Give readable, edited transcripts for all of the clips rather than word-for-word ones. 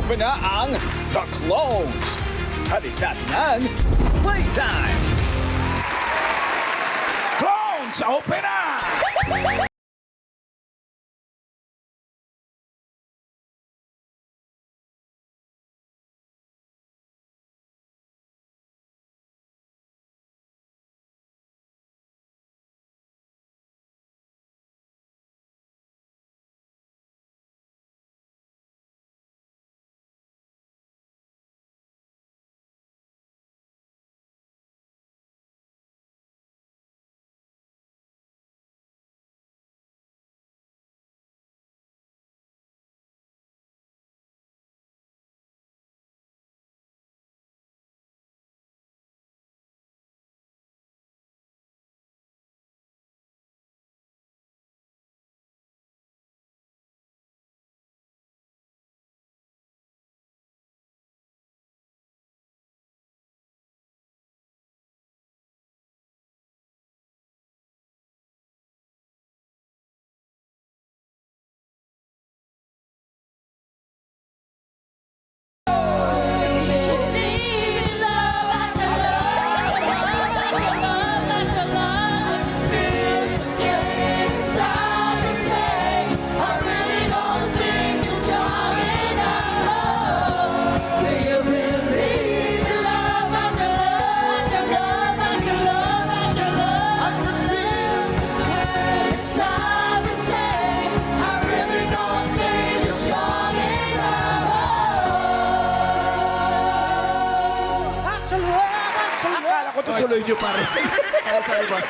Open na ang The Clones. Halip sa atin ang Playtime. Clones, open na! Akala ko tutuloy niyo pa rin. Sorry, boss.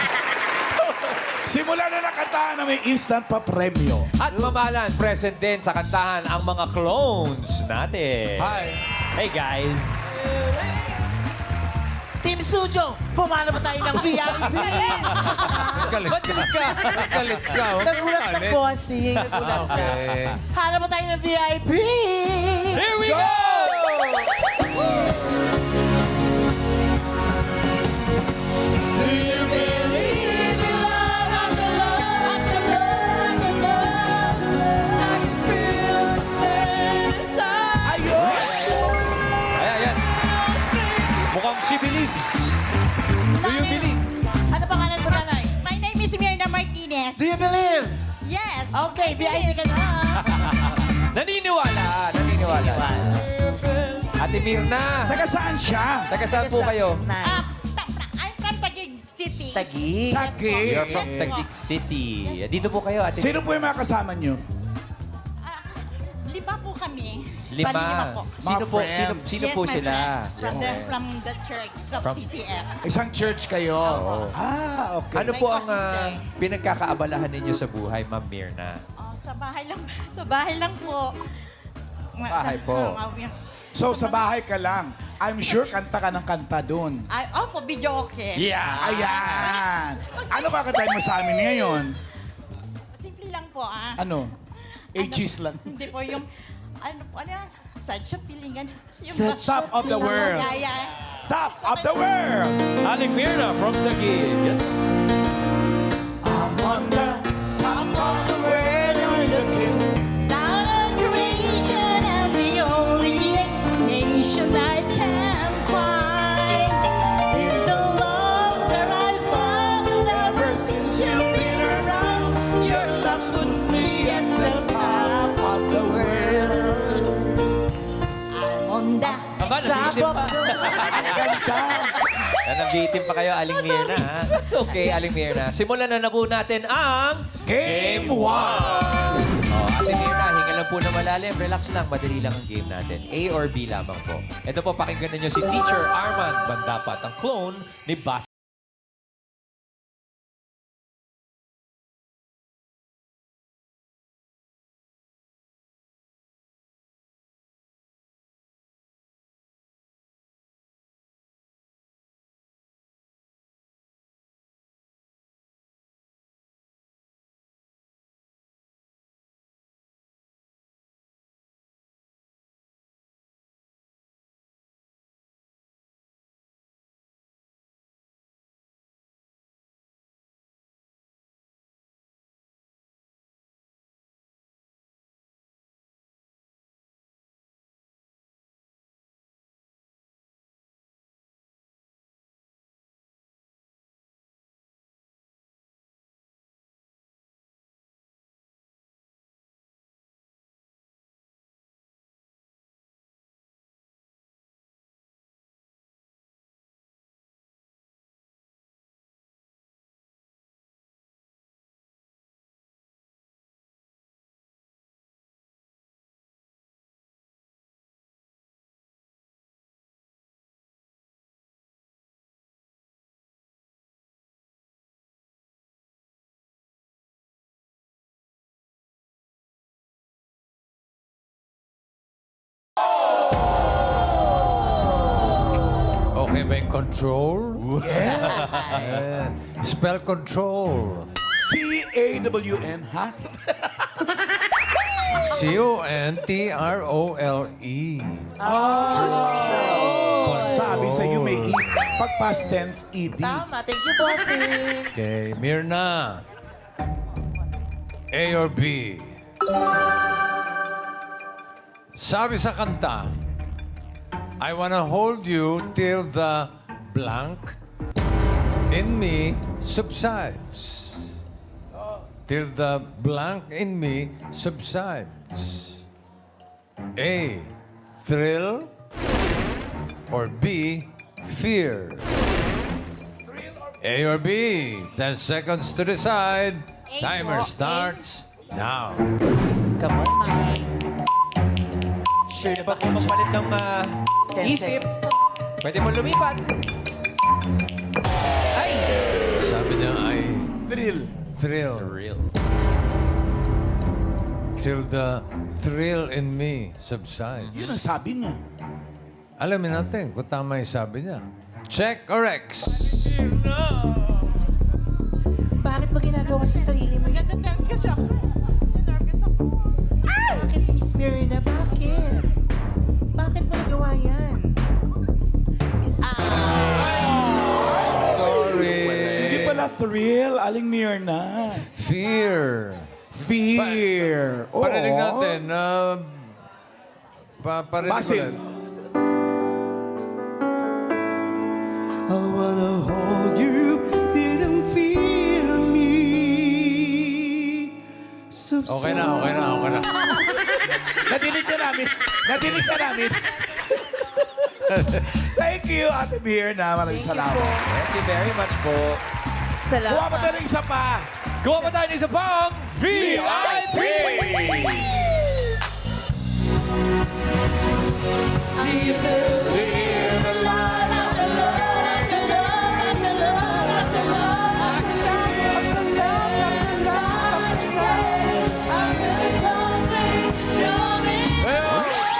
Simulan na kantahan na may instant pa premyo. At mamahalan, present din sa kantahan ang mga clones natin. Hi. Hey guys. Team Sujo, pumalo pa tayo ng VIP. Ba't galit ka? Galit ka. Huwag kang Nagulat ng galit. bossing. Nagulat ka. Okay. Hanap pa tayo ng VIP. Here we go! Ayan. Mukhang she believes. Do you believe? Ano pangalan mo, nanay? My name is Mirna Martinez. Do you believe? Yes. Okay, VIP ka na. Naniniwala. Ate Mirna, Taga saan siya? taga saan po kayo? I'm from Taguig City. Tagi. Taki. You're from Taguig City. Dito po kayo, Ate Sino po yung mga kasama niyo? Lima po kami. Lima. Bali, lima po. Sino Mga po, friends. sino Yes, po my sila? friends Yes. from the church of From- TCF. Isang church kayo. Oo. Ah, okay. Ano My po ang co-sister. pinagkakaabalahan ninyo sa buhay, Ma'am Mirna? Oh, sa bahay lang. Sa bahay lang po. Bahay po. So, sa bahay ka lang. I'm sure kanta ka ng kanta dun. Ay, po, video okay. Yeah! Ayan. Ano kakantahin mo sa amin ngayon? Simple lang po, Ano? Ages lang. Hindi po yung, ano po, ano yan? Such a feeling. Yung Sa top of the world. Yeah. Top of the world! Aling Mirna from Taguig. Yes. I'm on the top of the world. I'm looking. Down on creation and the only explanation I can find is the love that I found ever since you've been around. Your love puts me at the top of the world. I'm on that Aba, nabitin pa. Nabitin pa kayo, Aling Mirna. Ha? It's okay, Aling Mirna. Simulan na po natin ang... Game 1! Ate Mirna, hinga lang po na malalim. Relax lang, madali lang ang game natin. A or B lamang po. Ito po, pakinggan ninyo si Teacher Arman Bandapat, ang clone ni Bas. Okay ba yung control? Yes. Spell control. C-A-W-N, ha? C-O-N-T-R-O-L-E. Sabi sa iyo may pag past tense, ED. Tama. Thank you, bossing. Okay, Mirna. A or B? Sabi sa kanta, I wanna hold you till the blank in me subsides. Till the blank in me subsides. A, thrill, or B, fear? A or B? 10 seconds to decide. Timer starts now. Come on, Mami. Sure na ba kung magpalit ng 10 isip? seconds po. Pwede mo lumipat. Ay! Sabi niya ay Thrill. thrill. Real. Till the thrill in me subsides. Yun ang sabi niya. Alamin natin kung tama yung sabi niya. Check or X? Bakit mo ginagawa sa sarili mo? Nagda-dance kasi ako. Nervous ako. Bakit, Miss Mirna? Bakit? Bakit mo nagawa yan? Sorry. Hindi pala thrill, aling Mirna. Fear. Fear. Oo. Parinig natin. Parinig Basil. ulit. I wanna hold you, didn't feel me. Okay na. Nadinig na namin. Thank you, Ate Mirna. Maraming salamat. Thank you very much po. Kuha pa Salamat. tayo ng isa pa. Kuha pa tayo ng isa pang VIP! Do you believe in love after love after love after love after love? I can tell you sometimes I say I'm really lonely,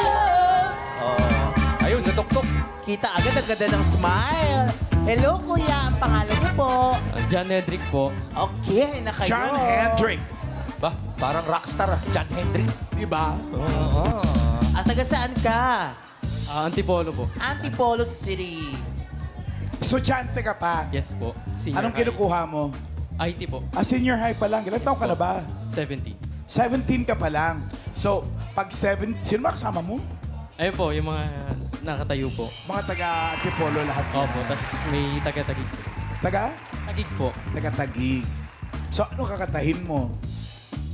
love. Ayun, sa tuktok. Kita agad ang ganda ng smile. Hello, kuya. Ang pangalan niyo po? John Hedrick po. Okay, na kayo. John Hendrick. Ba, parang rockstar. John Hendrick. Diba? Oo. At taga saan ka? Antipolo po. Antipolo City. Estudyante ka pa. Yes po. Senior Anong high. kinukuha mo? IT po. Senior high pa lang. Ilan taon ka na ba? 70. 17 ka pa lang. So, pag 7, sino ba kasama mo? Ayun po, yung mga nakatayo po. Mga taga-Antipolo lahat. Opo, tas may taga-tagig po. Taga? Tagig po. Taga-Tagig. So, ano kakatahin mo?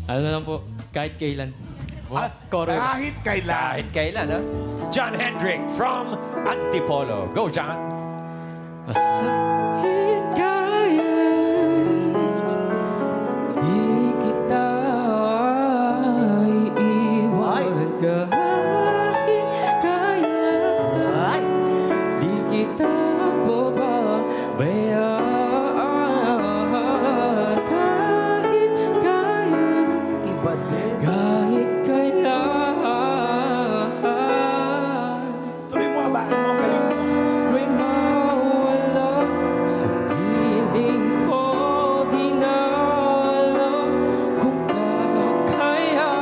Ano na lang po, kahit kailan. Chorus. Kahit kailan. Kahit kailan, ha? John Hendrick from Antipolo. Go, John! Masahit kailan, di kita iiwan kahit kailan. Ay, Di kita pababayaan kahit kailan, iba din. kahit kailan. Tuloy mo, habaan mo, galing mo. May mawala sa piling ko, di na alam kung kakayanin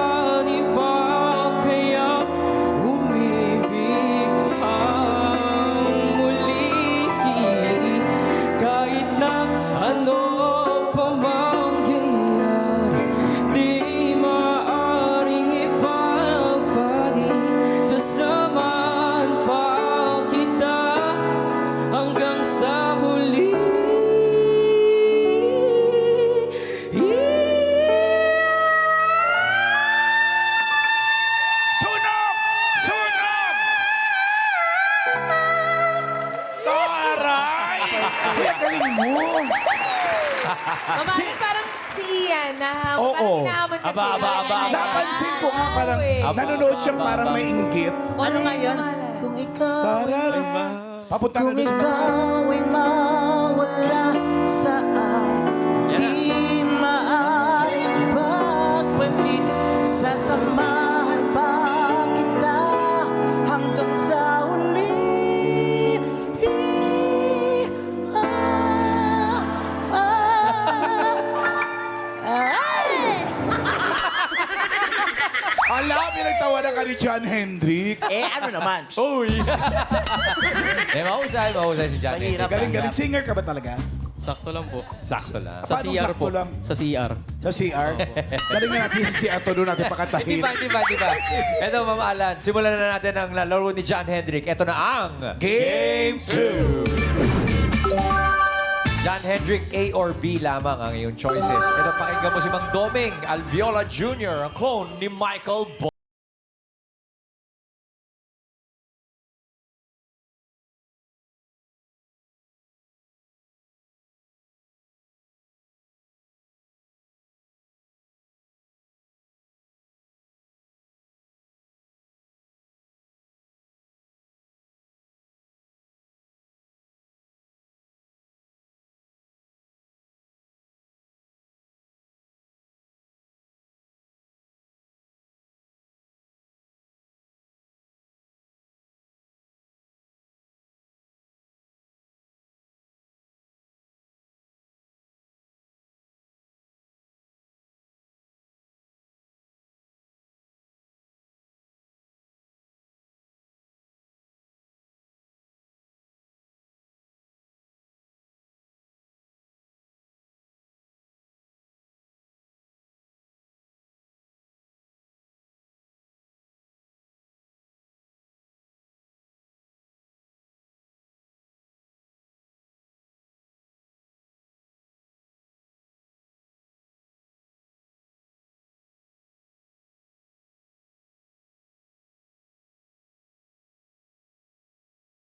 pa kaya umibig ang muli. Kahit na ano pa mangyayari, di maaring ipagpalit. Sasamahan pa kita hanggang sa huli. Sunog! Sunog! Taray! Kuya, galing mo. Mamahalin parang si Ian, Oo. parang hinahamon ka Aba, si aba, Ian. aba. Napansin ko nga parang eh. nanonood siyang parang may inggit. Ano nga yan? Kung ikaw, Tarara. Papunta na kung doon sa mga... ikaw ay mawala saan, Yan na. di maaring pagpalit. Sasamahan pa kita hanggang sa huli. ni John Hendrik. Ano naman? Uy! mahusay si John. Mahirap. Galing singer ka ba talaga? Sakto lang po. Sakto lang. Sa Paano CR sakto po. lang? Sa CR. Sa CR? Galing na natin sa CR to doon natin pakantahin. Di ba? Ito, Ma'am Alan, simulan na natin ang laro ni John Hendrik. Ito na ang... Game 2. John Hendrik, A or B lamang ang iyong choices. Ito, pakinggan mo si Mang Doming Alviola Jr., ang clone ni Michael Bo.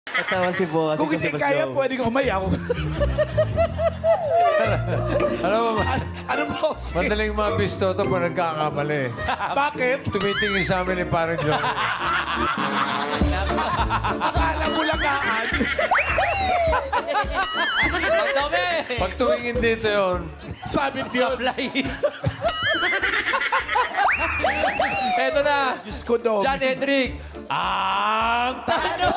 Natawa si Boss. Kung hindi kaya, pwedeng umayaw. Alam mo, Ano ba? madaling mabisto ito kung nagkakamali. Bakit? Tumitingin sa amin ni Parang Johnny. Akala mo lagaan. Mang Doming! Pag tumingin dito yun, Sabit yun. Supply! Ito na! Diyos ko, Dom. John Hendrik, ang tanong!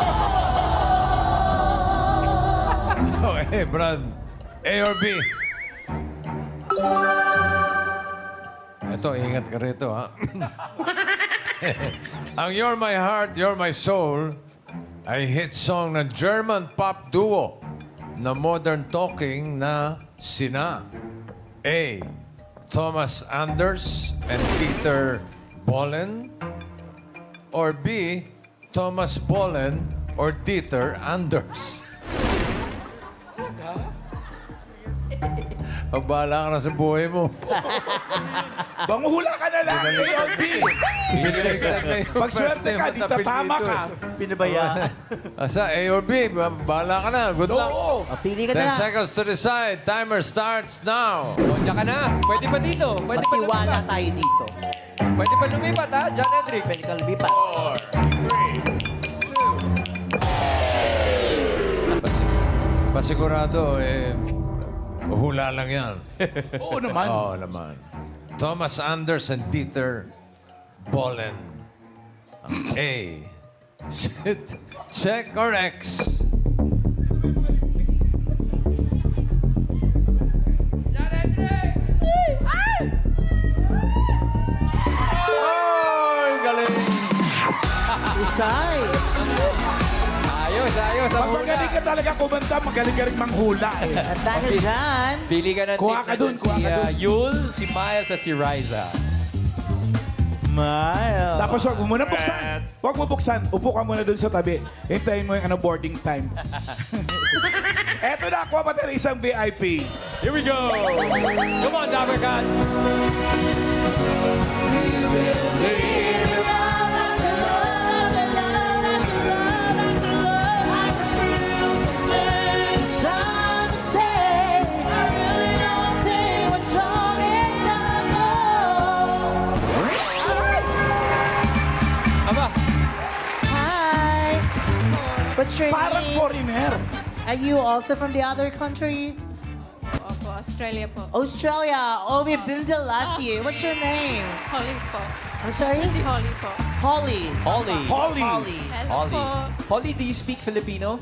okay, Brad. A or B? Ito, ingat ka rito, ha? Ang You're My Heart, You're My Soul ay hit song ng German pop duo na modern talking na sina A. Thomas Anders and Peter Bollen or B. Thomas Bollen or Dieter Anders. Bahala ka na sa buhay mo. Banguhula ka na lang. A or B. Bigyan kita na yung Pag-swerte ka, di tatama ka. Pinabaya. Asa, A or B? Bahala ka na. Good luck. Oo. Pili ka 10 na lang. seconds to decide. Timer starts now. O, diyan ka na. Pwede ba dito? Pwede ba Magtiwala lumipat? tayo dito. Pwede ba lumipat, ha? John Hendrik. Pwede ka lumipat. Pasigurado, hula lang yan. Oo naman. Oo naman. Thomas Anders and Dieter Bollen. Ang A. Check or X? Ay, galing! Usay. Ayos ang Pag magaling ka talaga kumanta, magaling ka rin manghula eh. At dahil dyan, Pili ka ng Kuha team ka dun, natin. kuha Si ka dun. Yul, si Miles at si Riza. Miles. Tapos huwag mo muna buksan. Huwag mo buksan. Upo ka muna dun sa tabi. Hintayin mo yung boarding time. Eto na, kuha pa tayo ng isang VIP. Here we go! Come on, Dabber Cats! some say, I really don't think what's wrong Aba, Hi. What's your Parang name? foreigner. Are you also from the other country? Opo, Australia po. Australia. Oh, we've been there last year. What's your name? Holly po. I'm sorry? Si Holly po. Holly. Holly. Holly. Holly. Hello Holly. po. Holly, do you speak Filipino?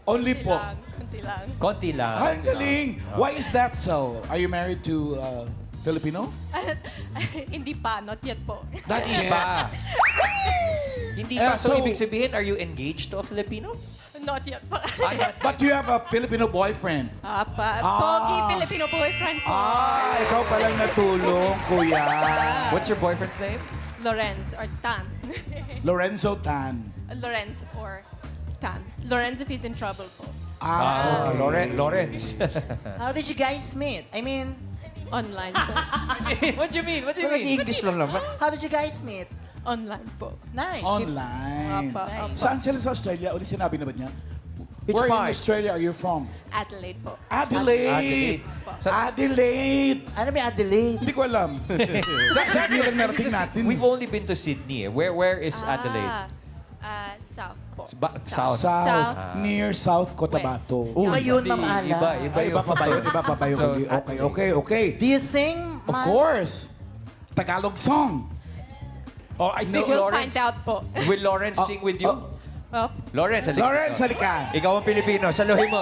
Only Konti po. lang, konti lang. Konti lang. Ang galing. Why is that so? Are you married to Filipino? Hindi pa, not yet po. Hindi pa. Hindi Eh, pa. So, so- ibig sabihin, are you engaged to a Filipino? Not yet po. But you have a Filipino boyfriend. Pogi Filipino boyfriend po. Ikaw palang natulong, kuya. What's your boyfriend's name? Lorenz or Tan. Lorenzo Tan. Lorenz or Tan. Lorenz if he's in trouble po. Okay. Lawrence. How did you guys meet? I mean, Online po. What do you mean? What do you kung mean? nag-English lang naman. How did you guys meet? Online po. Nice. Online. Apa, apa. Saan sila sa Australia? Uli sinabi na ba niya? Which Where part? in Australia are you from? Adelaide po. Adelaide. Adelaide. Ano ba Adelaide? Hindi ko alam. Sydney lang narating natin. We've only been to Sydney. Where is Adelaide? South po. South. South. Near South Cotabato. West. Iba yun, Hindi, Ma'am Ala. Iba Iba pa ba yun? Iba pa ba yun? So, Okay. Do you sing? Of course. Tagalog song. Oh, I think We'll Lawrence. find out po. Will Lawrence sing with you? Lawrence, halika. Lawrence, halika. Ikaw ang Pilipino. Saluhin mo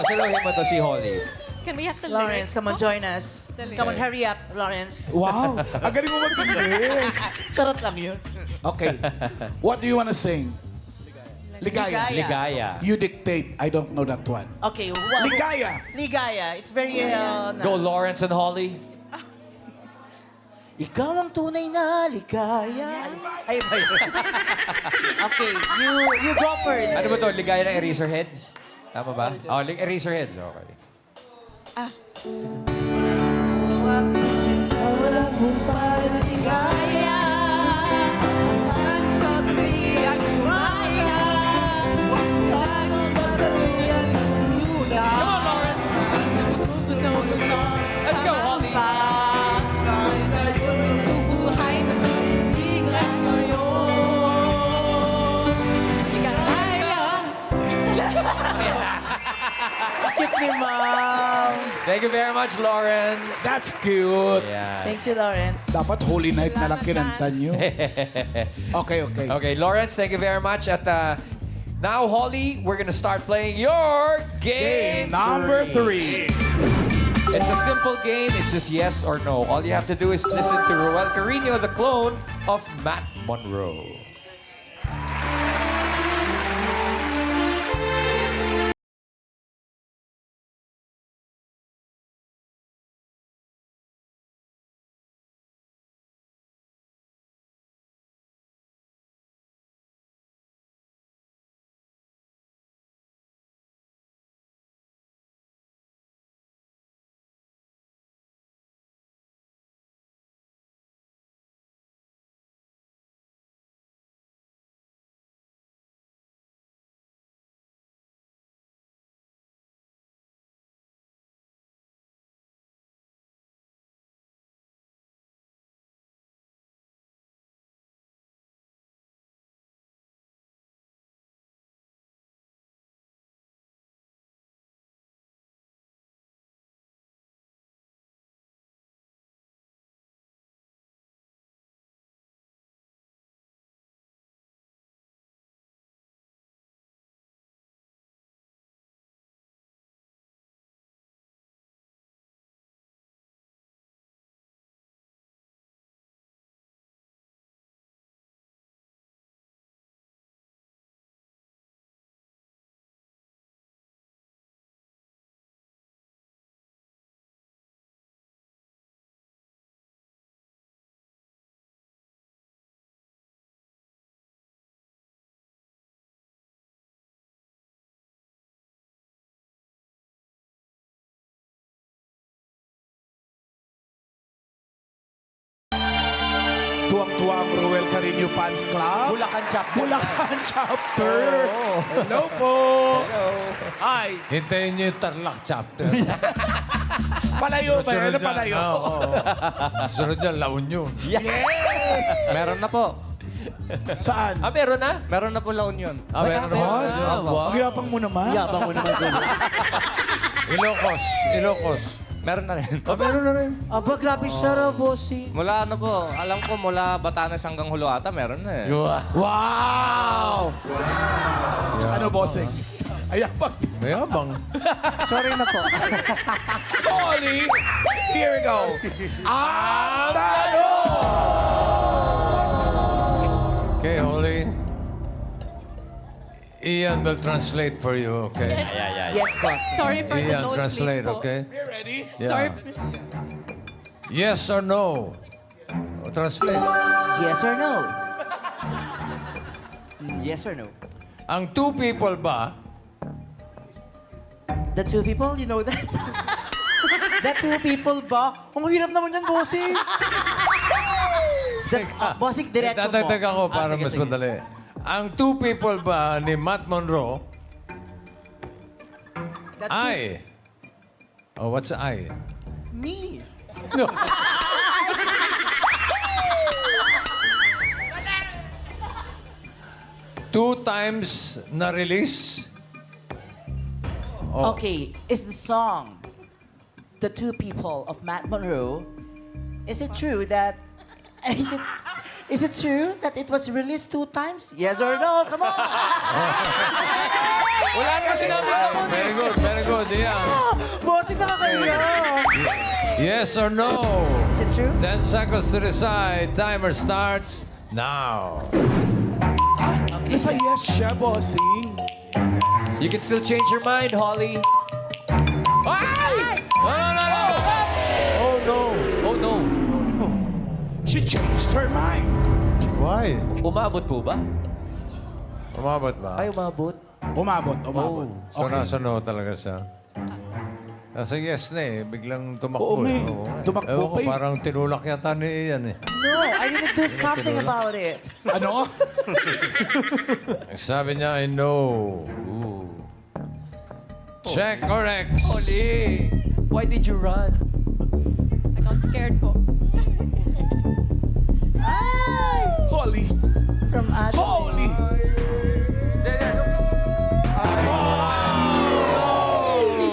to si Holly. Can we have the Lawrence, lyrics come on, po? join us. Dali. Come on, hurry up, Lawrence. Wow. Ang galing mo mag-English. Charot lang yun. Okay. What do you want to sing? Ligaya. Ligaya. Ligaya. You dictate. I don't know that one. Okay, Ligaya. Ligaya. It's very... Go Lawrence and Holly. Ikaw ang tunay na ligaya. Ay, ba yun? Okay, you go first. Ano ba to? Ligaya ng Eraserheads? Tama ba? Oh, Eraserheads. Okay. Wala kong paligaya. Ang sa tuwi ang kumaya. Sa magbabaluyan ng duda. Come on, Lawrence. Let's go, Holly. Buhay na sa biglang ngayon. Ligaya. Cute ni Ma'am. Thank you very much, Lawrence. That's cute. Yeah. Thanks you, Lawrence. Dapat Holy Night na lang kinanta nyo. Okay. Okay, Lawrence, thank you very much. At now, Holly, we're gonna start playing your game Number 3. It's a simple game. It's just yes or no. All you have to do is listen to Roel Carino, the clone of Matt Monroe. Tuwang-tuwa ang Roel Carino Fans Club. Bulacan chapter. Bulacan chapter. Hello po. Hi. Hintayin niyo yung Tarlac chapter. Palayo ba yan? Sunod yan. Palayo. Oo. Sunod yan, La Union. Yes! Meron na po. Saan? Meron na? Meron na po La Union. Meron na po. Ang yapang mo naman. Yabang ko naman doon. Ilocos. Meron na rin. Meron na rin. Aba, grabe siya raw, bossy. Mula ano po, alam ko mula Batanes hanggang Huluata, meron na eh. Wow! Ano, bossing? Ayabang. Mayabang. Sorry na po. Holly, here we go. Ang tanong! Okay, Holly. Ian will translate for you, okay? Yes, boss. Sorry for the Ian, nosebleeds translate, po. okay? You ready? Yeah. Sorry. Yes or no? Translate. Yes or no? Yes or no? Ang two people ba, The two people, you know that? The two people ba? Ang hirap naman yan, bossing. Bossing, diretso mo. dadagdag ako para sige, mas sige. madali. Ang two people ba ni Matt Monroe The two- ay... Oh, what's I? Me. Two times na-release? Oh. Okay, is the song The Two People of Matt Monroe, is it true that... Is it true that it was released 2 times? Yes or no? Come on! Wala na sinabi. Very good, very good. Yeah. Bossing na kayo! Yes or no? Is it true? 10 seconds to decide. Timer starts now. Nasa yes siya, bossing. You can still change your mind, Holly. Ay! Oh no! Oh no. She changed her mind. Why? Umabot po ba? Umabot ba? Ay, umabot. Umabot. So nasa no talaga siya. Nasa yes na eh. Biglang tumakbo. Oo, eh. may. Tumakbo Ewan ko, pa eh. parang tinulak yata ni Ian eh. No, I need to do something about it. Ano? Sabi niya, I know. Check or X? Holly, why did you run? I got scared po. Holly. From Adam. Holy.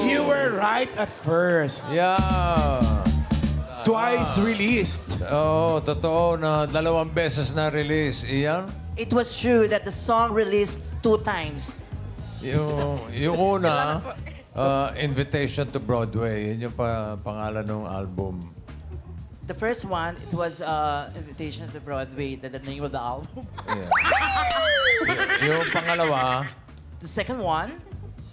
You were right at first. Yeah. Twice released. Oo, totoo na 2 beses na release. Iyan? It was true that the song released 2 times. Yung una, Invitation to Broadway. Yun yung pangalan ng album. The first one, it was Invitation to Broadway, the name of the album. Yeah. Yung pangalawa, The second one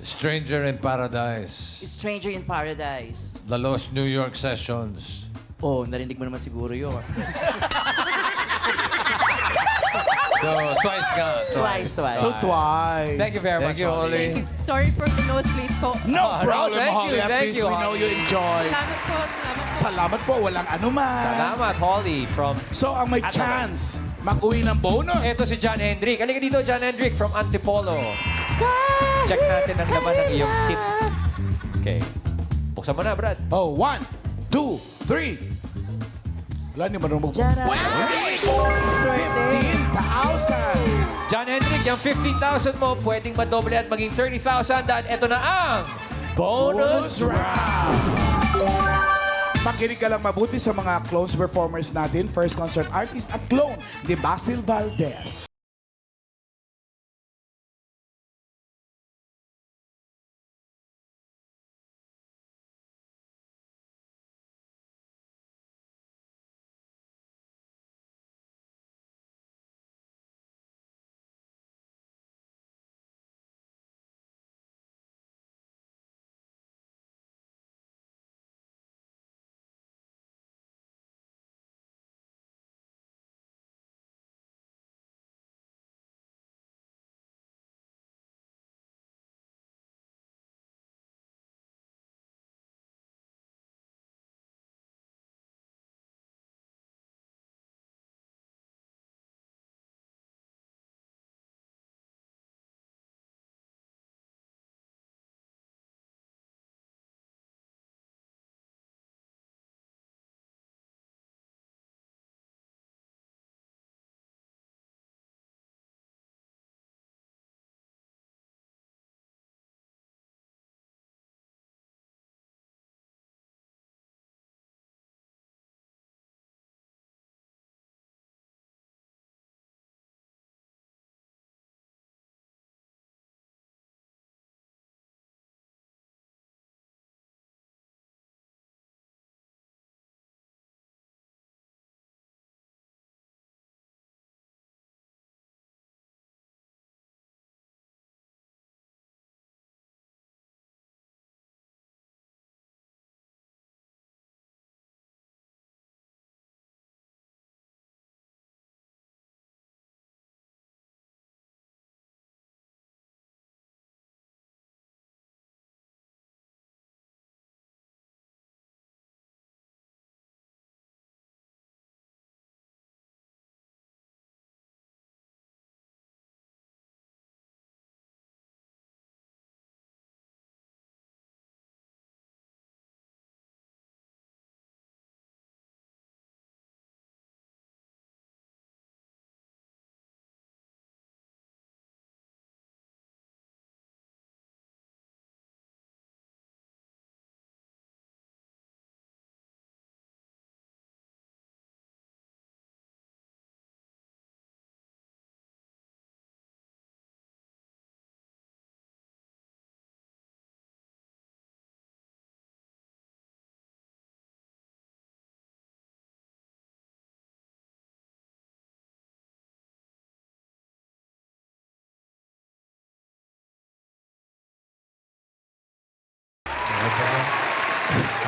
Stranger in Paradise. is Stranger in Paradise. The Lost New York Sessions. Oh, narinig mo naman siguro yun. So, twice ka. Twice. So twice. Thank you very much, Thank you, Holly. Sorry for the nosebleed po. No problem, thank Holly. you, At thank least you, we know Holly. you enjoy. Salamat po. Salamat po. Salamat po, walang anuman. Salamat, Holly, from... So, ang may chance mag-uwi ng bonus. Ito si John Hendrick. Halika dito, John Hendrick from Antipolo. Check natin ang laman ng iyong tip. Okay. Buksan mo na, Brad. Oh, 1, 2, 3. Wala niyo marunong mag- Jara. 15,000. John Hendrick, yung 15,000 mo, pwedeng madoble at maging 30,000 dahil ito na ang bonus round. Makinig ka lang mabuti sa mga clones performers natin. First concert artist at clone ni Basil Valdez.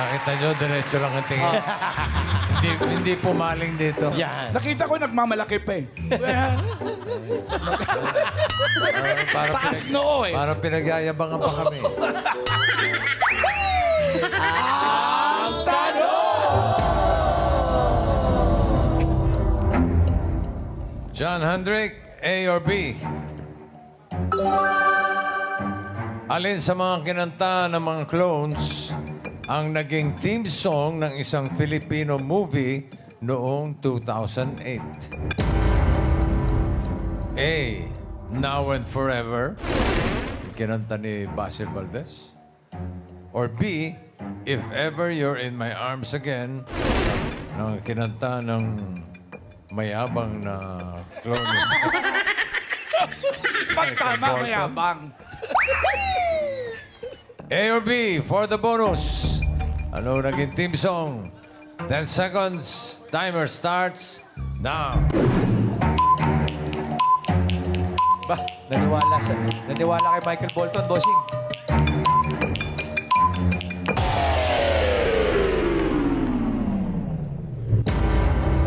Nakita nyo, diretso lang ang tingin. hindi pumaling dito. Yan. Nakita ko nagmamalaki pa eh. Para Taas noo eh. Parang pinagyayabangan pa kami. John Hendrick, A or B? Alin sa mga kinanta ng mga clones ang naging theme song ng isang Filipino movie noong 2008? A. Now and Forever, kinanta ni Basil Valdez. Or B. If Ever You're in My Arms Again, ng kinanta ng mayabang na clone. Pag tama, mayabang. A or B for the bonus. Ano naging team song? 10 seconds. Timer starts now. Ba, naniwala kay Michael Bolton, bossing.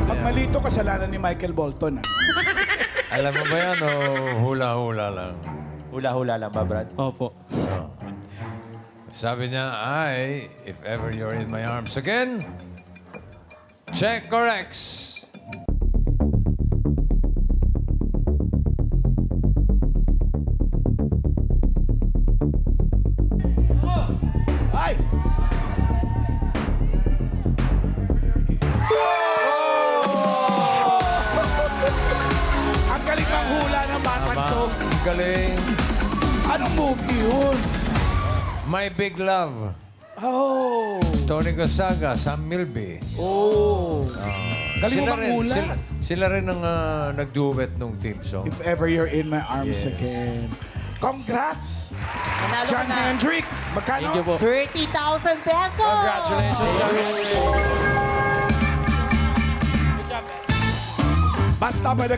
Pag malito, kasalanan ni Michael Bolton. Alam mo ba yan o hula-hula lang? Hula-hula lang ba, Brad? Opo. Sabi niya ay, if ever you're in my arms again, check corrects. Ay! Ang galing ng hula ng batang to. Galing. Anong movie yun? My Big Love. Oh. Tony Gonzaga, Sam Milby. Oh. Galing mo manghula. Sila rin ang nag-duet nung team song. If ever you're in my arms again. Congrats! Nanalo ka John na. Hendrick, magkano? Thank you po. 30,000 pesos! Congratulations, John. Basta ba